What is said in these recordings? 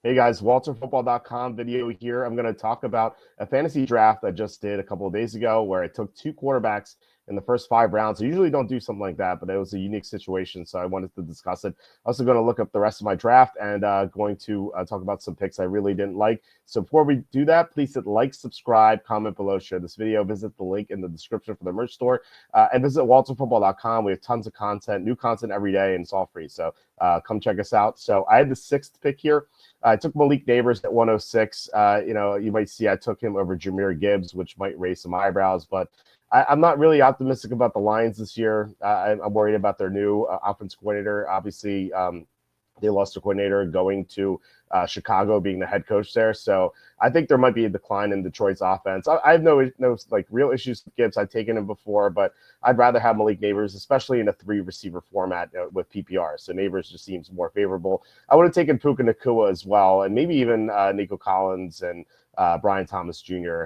Hey guys, WalterFootball.com video here. I'm going to talk about a fantasy draft I just did a couple of days ago where I took two quarterbacks in the first 5 rounds. I usually don't do something like that, but it was a unique situation, so I wanted to discuss it. Also going to look up the rest of my draft and going to talk about some picks I really didn't like. So before we do that, please hit like, subscribe, comment below, share this video, visit the link in the description for the merch store, and visit WalterFootball.com. We have tons of content, new content every day, and it's all free. So come check us out. So I had the sixth pick here. I took Malik Neighbors at 106. You might see I took him over Jahmyr Gibbs, which might raise some eyebrows, but I'm not really optimistic about the Lions this year. I'm worried about their new offense coordinator. Obviously, they lost their coordinator going to Chicago, being the head coach there. So I think there might be a decline in Detroit's offense. I have no like real issues with Gibbs. I've taken him before, but I'd rather have Malik Neighbors, especially in a 3 receiver format with PPR. So Neighbors just seems more favorable. I would have taken Puka Nacua as well, and maybe even Nico Collins and Brian Thomas Jr.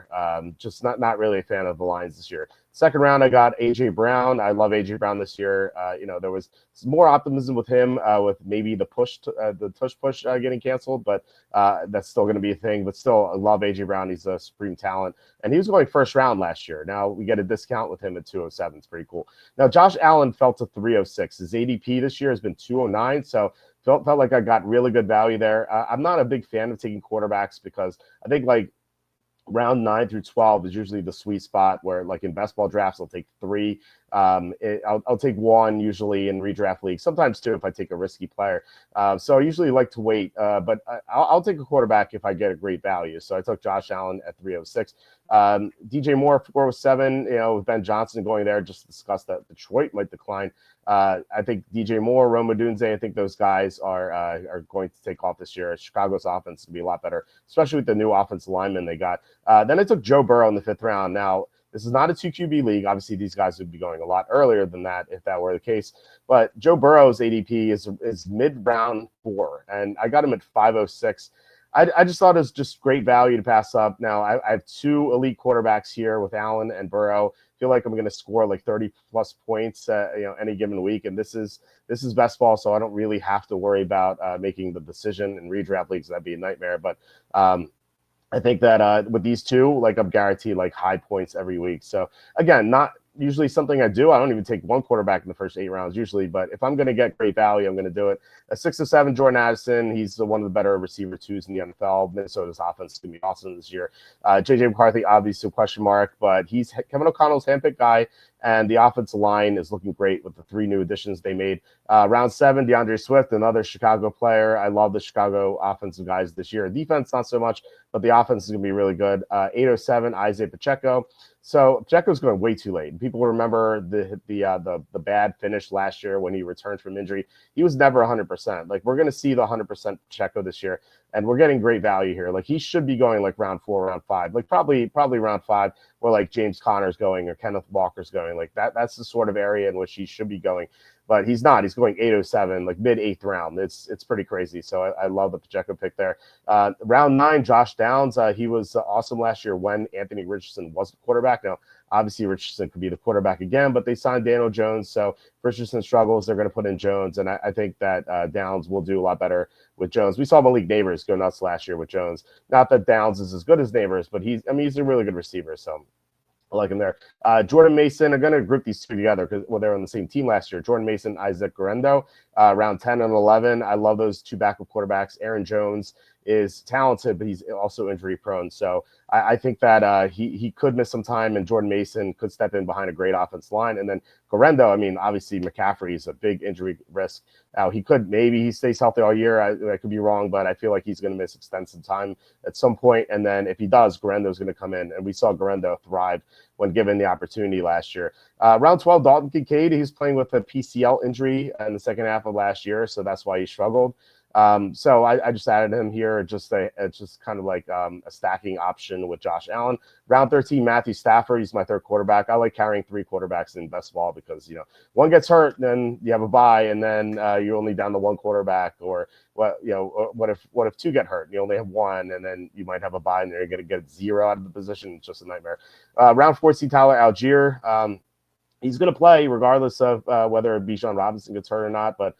Just not really a fan of the Lions this year. Second round, I got A.J. Brown. I love A.J. Brown this year. There was more optimism with him with maybe the tush push getting canceled, but that's still going to be a thing. But still, I love A.J. Brown. He's a supreme talent. And he was going first round last year. Now we get a discount with him at 207. It's pretty cool. Now, Josh Allen fell to 306. His ADP this year has been 209. So felt like I got really good value there. I'm not a big fan of taking quarterbacks because I think like round 9 through 12 is usually the sweet spot where, like in best ball drafts, I'll take 3. I'll take 1 usually in redraft leagues, sometimes 2 if I take a risky player. So I usually like to wait, but I'll take a quarterback if I get a great value. So I took Josh Allen at 306. DJ Moore 407. With Ben Johnson going there, just discussed that Detroit might decline. I think DJ Moore, Rome Odunze, I think those guys are going to take off this year. Chicago's offense is going to be a lot better, especially with the new offensive lineman they got. Then I took Joe Burrow in the 5th round. Now, this is not a 2 QB league. Obviously, these guys would be going a lot earlier than that if that were the case. But Joe Burrow's ADP is mid-round 4, and I got him at 506. I just thought it was just great value to pass up. Now, I have 2 elite quarterbacks here with Allen and Burrow. Feel like I'm going to score like 30-plus points, any given week. And this is best ball, so I don't really have to worry about making the decision in redraft leagues. That'd be a nightmare. But I think that with these 2, like I'm guaranteed like high points every week. So again, not usually something I do. I don't even take 1 quarterback in the first 8 rounds usually, but if I'm going to get great value, I'm going to do it. A 6 or 7, Jordan Addison. He's one of the better receiver 2s in the NFL. Minnesota's offense is going to be awesome this year. JJ McCarthy, obviously a question mark, but he's Kevin O'Connell's handpicked guy, and the offensive line is looking great with the 3 new additions they made. Round 7, DeAndre Swift, another Chicago player. I love the Chicago offensive guys this year. Defense, not so much, but the offense is going to be really good. 807, Isaiah Pacheco. So Pacheco's going way too late. People remember the bad finish last year when he returned from injury. He was never 100%. Like, we're going to see the 100% Pacheco this year, and we're getting great value here. Like, he should be going like round 4, round 5, like probably round 5, where like James Conner's going or Kenneth Walker's going. Like that's the sort of area in which he should be going. But he's not. He's going 807, like mid-8th round. It's pretty crazy. So I love the Pacheco pick there. Round 9, Josh Downs. He was awesome last year when Anthony Richardson was the quarterback. Now, obviously, Richardson could be the quarterback again, but they signed Daniel Jones. So if Richardson struggles, they're going to put in Jones. And I think that Downs will do a lot better with Jones. We saw Malik Neighbors go nuts last year with Jones. Not that Downs is as good as Neighbors, but he's a really good receiver. So I like him there. Jordan Mason, I'm going to group these 2 together because they were on the same team last year. Jordan Mason, Isaac Guerrero, round 10 and 11. I love those 2 backup quarterbacks. Aaron Jones is talented, but he's also injury prone. So I think that he could miss some time, and Jordan Mason could step in behind a great offense line. And then Guerrero, obviously McCaffrey is a big injury risk. Now, maybe he stays healthy all year. I could be wrong, but I feel like he's going to miss extensive time at some point. And then if he does, Guerrero is going to come in. And we saw Guerrero thrive when given the opportunity last year. Round 12, Dalton Kincaid. He's playing with a PCL injury in the second half of last year, so that's why he struggled. So I just added him here. It's just kind of like a stacking option with Josh Allen. Round 13, Matthew Stafford. He's my 3rd quarterback. I like carrying 3 quarterbacks in best ball because, one gets hurt, then you have a bye, and then you're only down to 1 quarterback. Or what if 2 get hurt and you only have 1, and then you might have a bye and you're going to get 0 out of the position. It's just a nightmare. Round 14, Tyler Algier. he's going to play regardless of whether Bijan Robinson gets hurt or not. But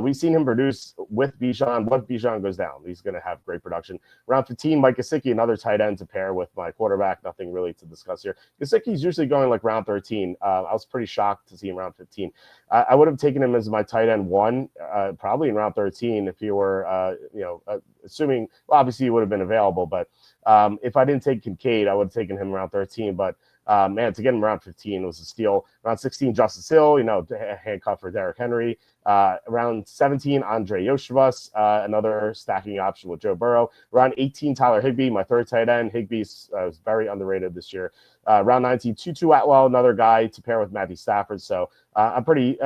we've seen him produce with Bijan. Once Bijan goes down, he's going to have great production. Round 15, Mike Gesicki, another tight end to pair with my quarterback. Nothing really to discuss here. Gesicki's usually going like round 13. I was pretty shocked to see him round 15. I would have taken him as my tight end one, probably in round 13 if he were, assuming, well, obviously he would have been available. But if I didn't take Kincaid, I would have taken him around 13. But man, to get him around 15 was a steal. Around 16, Justice Hill, handcuff for Derrick Henry. Around 17, Andre Yoshevas, another stacking option with Joe Burrow. Around 18, Tyler Higbee, my third tight end. Higbee was very underrated this year. Round 19, Tutu Atwell, another guy to pair with Matthew Stafford. So I'm pretty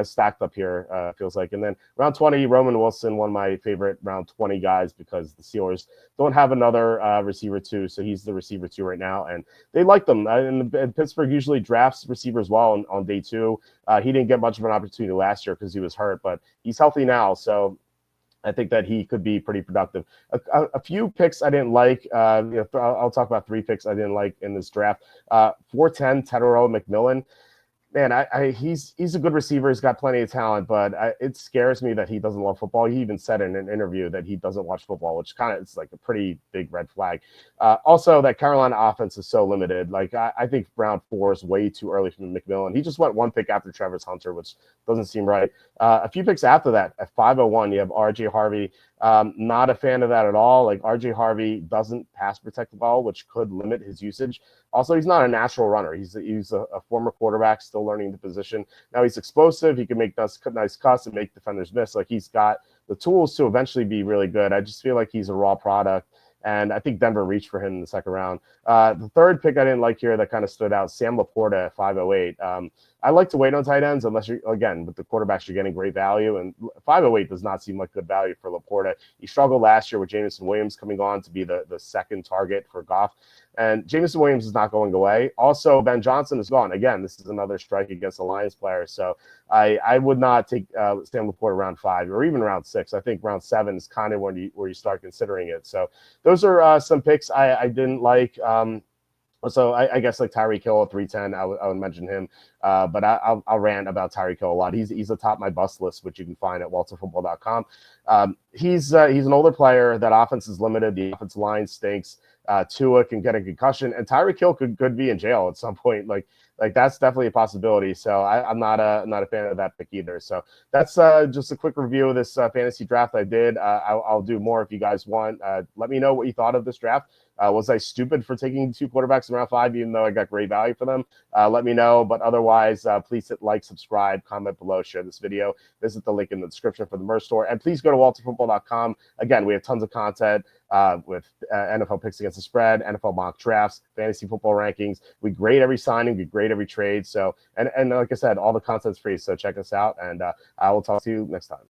stacked up here, feels like. And then round 20, Roman Wilson, one of my favorite round 20 guys because the Steelers don't have another receiver two, so he's the receiver two right now, and they like them. And Pittsburgh usually drafts receivers well on day two. He didn't get much of an opportunity last year because he was hurt, but he's healthy now, so I think that he could be pretty productive. A few picks I didn't like. I'll talk about 3 picks I didn't like in this draft. 410, Tedero McMillan. Man, he's a good receiver. He's got plenty of talent, but it scares me that he doesn't love football. He even said in an interview that he doesn't watch football, which kind of is like a pretty big red flag. Also, that Carolina offense is so limited. Like I think round 4 is way too early for McMillan. He just went 1 pick after Travis Hunter, which doesn't seem right. A few picks after that, at 501, you have R.J. Harvey. Not a fan of that at all. Like RJ Harvey doesn't pass protect well, which could limit his usage. Also, he's not a natural runner. He's a former quarterback, still learning the position. Now he's explosive. He can make nice cuts and make defenders miss. Like he's got the tools to eventually be really good. I just feel like he's a raw product. And I think Denver reached for him in the second round. The third pick I didn't like here that kind of stood out, Sam Laporta at 508. I like to wait on tight ends unless you're, again, with the quarterbacks, you're getting great value. And 508 does not seem like good value for Laporta. He struggled last year with Jameson Williams coming on to be the second target for Goff. And Jameson Williams is not going away. Also, Ben Johnson is gone. Again, this is another strike against a Lions player. So I would not take Sam Laporta round 5 or even round 6. I think round 7 is kind of where you start considering it. So those are some picks I didn't like. So I guess like Tyreek Hill at 310, I would mention him. But I'll rant about Tyreek Hill a lot. He's atop my bust list, which you can find at walterfootball.com. He's an older player. That offense is limited. The offensive line stinks. Tua can get a concussion, and Tyreek Hill could be in jail at some point. Like that's definitely a possibility. So I'm not a fan of that pick either. So that's just a quick review of this fantasy draft I did. I'll do more if you guys want. Let me know what you thought of this draft. Was I stupid for taking 2 quarterbacks in round 5, even though I got great value for them? Let me know. But otherwise, please hit like, subscribe, comment below, share this video. Visit the link in the description for the merch store. And please go to walterfootball.com. Again, we have tons of content with NFL picks against the spread, NFL mock drafts, fantasy football rankings. We grade every signing. We grade every trade. So, and like I said, all the content's free. So check us out. And I will talk to you next time.